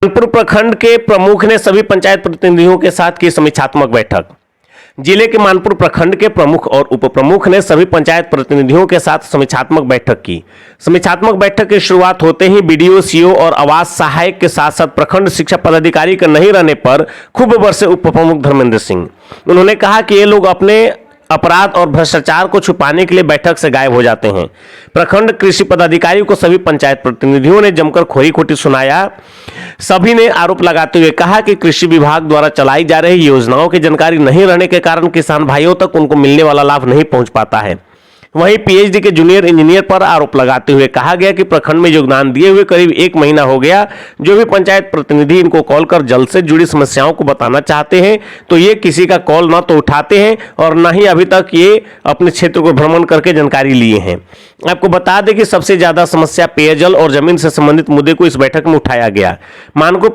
कानपुर प्रखंड के प्रमुख ने सभी पंचायत प्रतिनिधियों के साथ की समीक्षात्मक बैठक। जिले के मानपुर प्रखंड के प्रमुख और उप प्रमुख ने सभी पंचायत प्रतिनिधियों के साथ समीक्षात्मक बैठक की। समीक्षात्मक बैठक की शुरुआत होते ही बीडीओ, सीओ और आवास सहायक के साथ साथ प्रखंड शिक्षा पदाधिकारी के नहीं रहने पर खूब बरसे उप प्रमुख धर्मेंद्र सिंह। उन्होंने कहा कि ये लोग अपने अपराध और भ्रष्टाचार को छुपाने के लिए बैठक से गायब हो जाते हैं। प्रखंड कृषि पदाधिकारी को सभी पंचायत प्रतिनिधियों ने जमकर खोरी खोटी सुनाया। सभी ने आरोप लगाते हुए कहा कि कृषि विभाग द्वारा चलाई जा रही योजनाओं की जानकारी नहीं रहने के कारण किसान भाइयों तक उनको मिलने वाला लाभ नहीं पहुंच पाता है। वहीं पीएचडी के जूनियर इंजीनियर पर आरोप लगाते हुए कहा गया कि प्रखंड में योगदान दिए हुए करीब 1 महीना हो गया। जो भी पंचायत प्रतिनिधि इनको कॉल कर जल से जुड़ी समस्याओं को बताना चाहते हैं तो ये किसी का कॉल ना तो उठाते हैं और ना ही अभी तक ये अपने क्षेत्र को भ्रमण करके जानकारी लिए हैं। आपको बता दें कि सबसे ज्यादा समस्या पेयजल और जमीन से संबंधित मुद्दे को इस बैठक में उठाया गया। मानपुर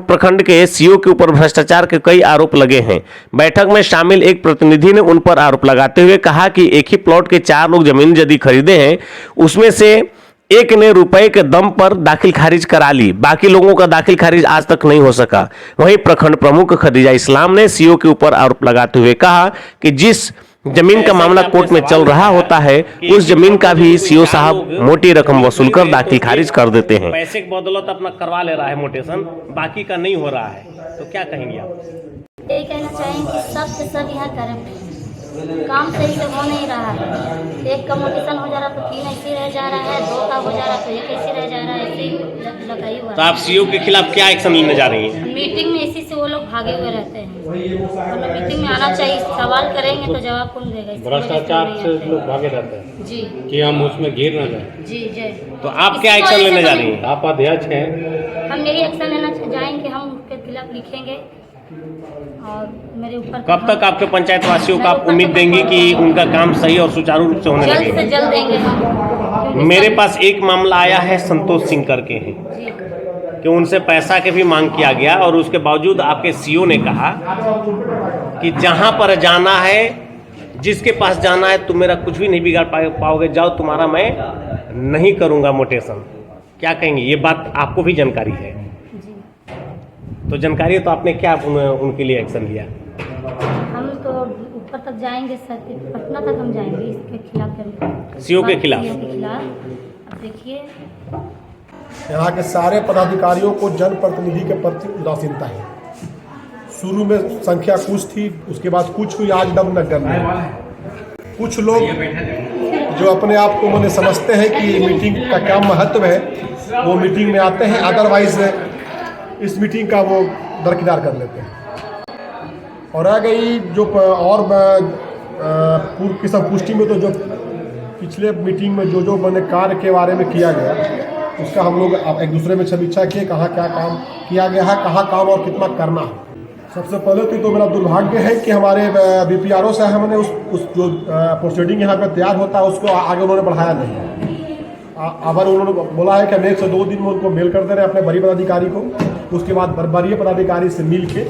प्रखंड के सीओ के ऊपर भ्रष्टाचार के कई आरोप लगे हैं। बैठक में शामिल एक प्रतिनिधि ने उन पर आरोप लगाते हुए कहा कि एक ही प्लॉट के 4 लोग जमीन यदि खरीदे हैं, उसमें से एक ने रुपए के दम पर दाखिल खारिज करा ली, बाकी लोगों का दाखिल खारिज आज तक नहीं हो सका। वहीं प्रखंड प्रमुख खदीजा इस्लाम ने सीओ के ऊपर आरोप लगाते हुए कहा कि जिस जमीन का मामला कोर्ट में चल रहा होता है उस जमीन का भी सीओ साहब मोटी रकम वसूल कर दाखिल खारिज कर देते हैं। पैसे की बदौलत अपना करवा ले रहा है मोटेशन, बाकी का नहीं हो रहा है, तो क्या कहेंगे आप? ये कहना चाहेंगे कि सब के सब यहाँ करप्ट हैं, काम सही से हो नहीं रहा है। एक का मोटिशन हो जा रहा तो 3 ऐसे रह जा रहा है, 2 का हो जा रहा तो 1 ऐसे रह जा रहा है, ऐसे ही लगाई हुआ। तो आप सीओ के खिलाफ क्या एक्शन लेने जा रही हैं? मीटिंग में इसी से वो लोग भागे हुए रहते हैं। मतलब मीटिंग में आना चाहिए, सवाल करेंगे तो जवाब कौन देगा? भ्रष्टाचार से लोग भागे रहते हैं जी, कि हम उसमें गिर ना जाए। जी जय। तो आप क्या एक्शन लेने जा रही हैं? आप अध्यक्ष हैं। हम यही एक्शन लेना जाएंगे, हम उनके खिलाफ लिखेंगे और मेरे ऊपर। कब तक आपके पंचायत वासियों को आप उम्मीद देंगी कि उनका काम सही और सुचारू रूप से होने जल्द लगेगा? से जल्द देंगे हम। मेरे पास एक मामला आया है, संतोष सिंह करके हैं, जी कि उनसे पैसा के भी मांग किया गया और उसके बावजूद आपके सीओ ने कहा कि जहां पर जाना है, जिसके पास जाना है, तुम मेरा कुछ भी नहीं बिगाड़ पाओगे, जाओ, तुम्हारा मैं नहीं करूंगा मोटेशन। क्या कहेंगे? ये बात आपको भी जानकारी है? जी। तो जानकारी है तो आपने क्या उनके लिए एक्शन लिया? हम तो ऊपर तक जाएंगे सर, पटना तक हम जाएंगे इसके खिलाफ, सीओ के खिलाफ। अब देखिए, यहाँ के सारे पदाधिकारियों को जनप्रतिनिधि के प्रति उदासीनता है। शुरू में संख्या कुछ थी, उसके बाद कुछ हुई, आज डम न डम। कुछ लोग जो अपने आप को मैंने समझते हैं कि मीटिंग का क्या महत्व है, वो मीटिंग में आते हैं, अदरवाइज इस मीटिंग का वो दरकिनार कर लेते हैं। और आ गई जो और पूर्व की संपुष्टि में, तो जो पिछले मीटिंग में जो मैंने कार्य के बारे में किया गया, उसका हम लोग एक दूसरे में समीक्षा किए, कहाँ क्या काम किया गया है, कहाँ काम और कितना करना है। सबसे पहले तो मेरा दुर्भाग्य है कि हमारे बीपीआरओ साहब ने उस जो प्रोसीडिंग यहाँ पे तैयार होता है उसको आगे उन्होंने बढ़ाया नहीं। अगर उन्होंने बोला है कि हम 1 से 2 दिन में उनको मेल कर दे रहे हैं अपने वरीय पदाधिकारी को, उसके बाद वरीय पदाधिकारी से मिल के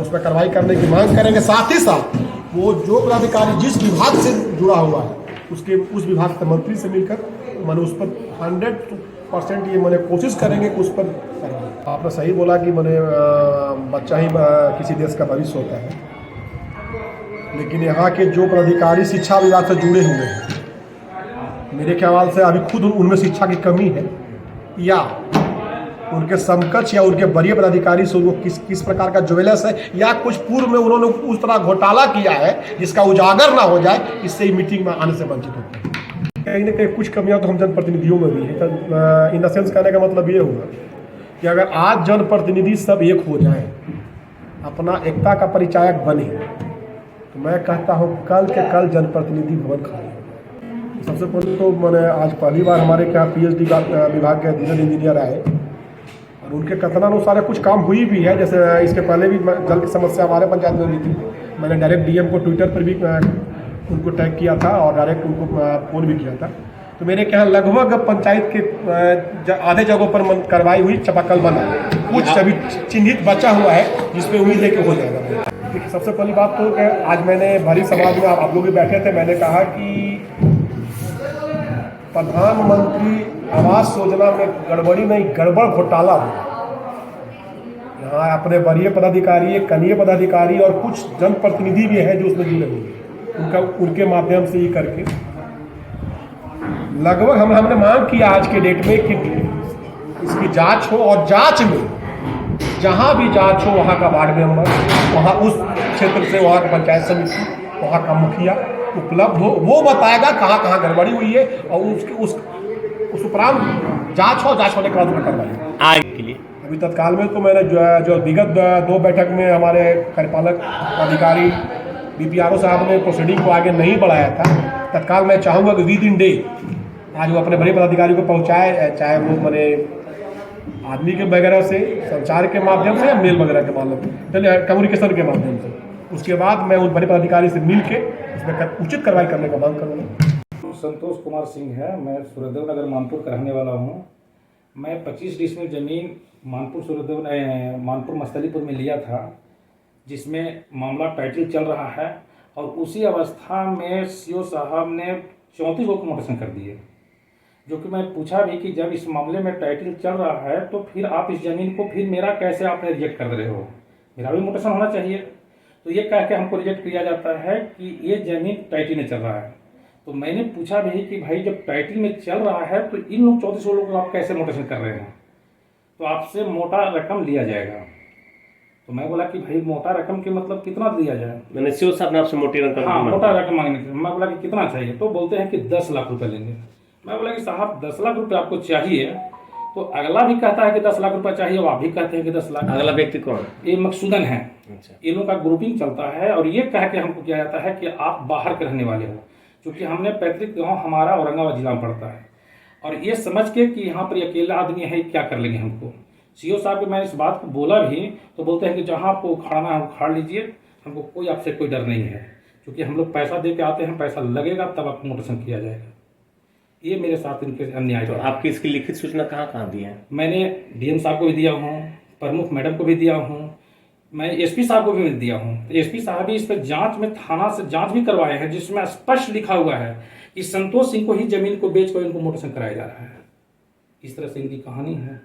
उस पर कार्रवाई करने की मांग करेंगे। साथ ही साथ वो जो पदाधिकारी जिस विभाग से जुड़ा हुआ है उस विभाग के मंत्री से मिलकर मैंने उस पर 100% ये मैंने कोशिश करेंगे कि उस पर करेंगे। आपने सही बोला कि मैंने बच्चा ही किसी देश का भविष्य होता है, लेकिन यहाँ के जो पदाधिकारी शिक्षा विभाग से जुड़े हुए हैं, मेरे ख्याल से अभी खुद उनमें शिक्षा की कमी है, या उनके समकक्ष या उनके वरीय पदाधिकारी से वो किस प्रकार का ज्वेलर्स है, या कुछ पूर्व में उन्होंने उस तरह घोटाला किया है जिसका उजागर ना हो जाए, इससे ही मीटिंग में आने से वंचित होते हैं। कहीं ना कहीं कुछ कमियां तो हम जनप्रतिनिधियों में भी है। इन द सेंस कहने का मतलब ये होगा कि अगर आज जनप्रतिनिधि सब एक हो जाएं, अपना एकता का परिचायक बने, तो मैं कहता हूँ कल के कल जनप्रतिनिधि भवन खाली हो। सबसे पहले तो मैंने आज पहली बार हमारे यहाँ पीएचडी विभाग के जूनियर इंजीनियर आए और उनके कथनानुसार कुछ काम हुई भी है। जैसे इसके पहले भी जल की समस्या हमारे पंचायत में हुई थी, मैंने डायरेक्ट डीएम को ट्विटर पर भी उनको टैग किया था और डायरेक्ट उनको फोन भी किया था। तो मेरे क्या लगभग पंचायत के आधे जगहों पर कार्रवाई हुई, चापाकल बना, कुछ सभी चिन्हित बचा हुआ है जिसपे उम्मीद है कि हो जाएगा। देखिए, सबसे पहली बात तो आज मैंने भरी समाज में आप लोग भी बैठे थे, मैंने कहा कि प्रधानमंत्री आवास योजना में गड़बड़ी नहीं, गड़बड़ घोटाला हुआ। यहाँ अपने वरीय पदाधिकारी, एक कनीय पदाधिकारी और कुछ जनप्रतिनिधि भी हैं जो उसमें जुड़े हुए हैं, उनके माध्यम से ये करके लगभग हमने मांग किया आज के डेट में कि इसकी जांच हो, और जांच में जहाँ भी जांच हो वहाँ का वार्ड मेंबर, वहाँ उस क्षेत्र से वहाँ का पंचायत समिति, वहाँ का मुखिया उपलब्ध हो, वो बताएगा कहाँ कहाँ गड़बड़ी हुई है, और उस उपरांत जांच हो, जांच होने के बाद उसमें कार्रवाई आगे के लिए अभी तत्काल में तो मैंने जो विगत 2 बैठक में हमारे कार्यपालक अधिकारी बीपीआरओ साहब ने प्रोसीडिंग को आगे नहीं बढ़ाया था। तत्काल मैं चाहूँगा कि विद इन डे आज वो अपने बड़े पदाधिकारी को पहुँचाए, चाहे वो मैंने आदमी के वगैरह से, संचार के माध्यम से या मेल वगैरह के माध्यम से, चलिए कम्युनिकेशन के माध्यम से, उसके बाद मैं उन बड़े पदाधिकारी से मिल के उसमें उचित कार्रवाई करने का मांग करूँगा। संतोष कुमार सिंह है, मैं सूर्यदेव नगर मानपुर का रहने वाला हूँ। मैं 25 डिसमिल ज़मीन मानपुर मस्तलीपुर में लिया था, जिसमें मामला टाइटल चल रहा है, और उसी अवस्था में सीओ साहब ने 34 लोग को मोटेशन कर दिए। जो कि मैं पूछा भी कि जब इस मामले में टाइटल चल रहा है तो फिर आप इस ज़मीन को फिर मेरा कैसे आपने रिजेक्ट कर रहे हो, मेरा भी मोटेशन होना चाहिए। तो ये कह के हमको रिजेक्ट किया जाता है कि ये ज़मीन टाइटल में चल रहा है। तो मैंने पूछा भी कि भाई जब टाइटल में चल रहा है तो इन लोग 34 लोगों को आप कैसे मोटेशन कर रहे हैं, तो आपसे मोटा रकम लिया जाएगा। तो मैं बोला कि भाई मोटा रकम के मतलब कितना दिया जाए। मैंने सीओ साहब ने आपसे मोटी रकम हाँ, मोटा रकम मांगने थे। मैं बोला कि कितना चाहिए, तो बोलते हैं कि 10 लाख रुपए लेंगे। मैं बोला कि साहब 10 लाख रुपए आपको चाहिए, तो अगला भी कहता है कि 10 लाख रुपए चाहिए, और आप भी कहते हैं कि 10 लाख। अगला व्यक्ति कौन? ये मकसूदन है। अच्छा। इन लोगों का ग्रुपिंग चलता है, और ये कह के हमको किया जाता है कि आप बाहर के रहने वाले हो, क्योंकि हमने पैतृक गाँव हमारा औरंगाबाद जिला में पड़ता है, और ये समझ के कि यहाँ पर अकेला आदमी है, क्या कर लेंगे हमको। सीओ साहब को मैंने इस बात को बोला भी, तो बोलते हैं कि जहाँ आपको उखाड़ना है उखाड़ लीजिए, हमको कोई आपसे कोई डर नहीं है, क्योंकि हम लोग पैसा दे के आते हैं, पैसा लगेगा तब आपको मोटेशन किया जाएगा। ये मेरे साथ इनके अन्याय। तो आपकी इसकी लिखित सूचना कहाँ दी है? मैंने डीएम साहब को भी दिया हूँ, प्रमुख मैडम को भी दिया हूँ, मैं एसपी साहब को भी दिया हूँ। तो एसपी साहब भी इस पर जांच में थाना से जांच भी करवाए हैं, जिसमें स्पष्ट लिखा हुआ है कि संतोष सिंह को ही जमीन को बेच कर इनको मोटेशन कराया जा रहा है। इस तरह से इनकी कहानी है।